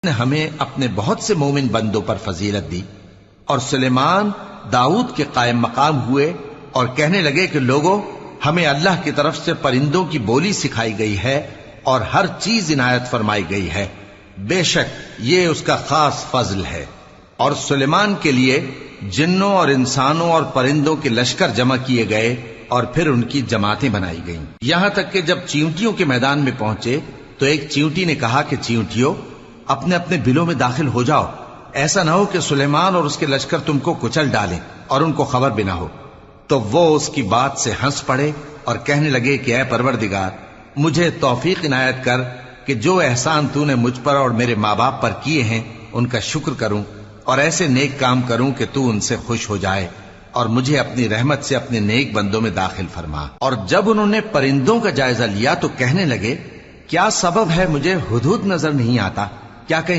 نے ہمیں اپنے بہت سے مومن بندوں پر فضیلت دی، اور سلیمان داؤد کے قائم مقام ہوئے اور کہنے لگے کہ لوگوں، ہمیں اللہ کی طرف سے پرندوں کی بولی سکھائی گئی ہے اور ہر چیز عنایت فرمائی گئی ہے، بے شک یہ اس کا خاص فضل ہے۔ اور سلیمان کے لیے جنوں اور انسانوں اور پرندوں کے لشکر جمع کیے گئے اور پھر ان کی جماعتیں بنائی گئیں، یہاں تک کہ جب چیونٹیوں کے میدان میں پہنچے تو ایک چیونٹی نے کہا کہ چیونٹیوں، اپنے اپنے بلوں میں داخل ہو جاؤ، ایسا نہ ہو کہ سلیمان اور اس کے لشکر تم کو کچل ڈالیں اور ان کو خبر بھی نہ ہو۔ تو وہ اس کی بات سے ہنس پڑے اور کہنے لگے کہ اے پروردگار، مجھے توفیق عنایت کر کہ جو احسان تو نے مجھ پر اور میرے ماں باپ پر کیے ہیں ان کا شکر کروں اور ایسے نیک کام کروں کہ تو ان سے خوش ہو جائے، اور مجھے اپنی رحمت سے اپنے نیک بندوں میں داخل فرما۔ اور جب انہوں نے پرندوں کا جائزہ لیا تو کہنے لگے، کیا سبب ہے مجھے ہدہد نظر نہیں آتا؟ کیا کہیں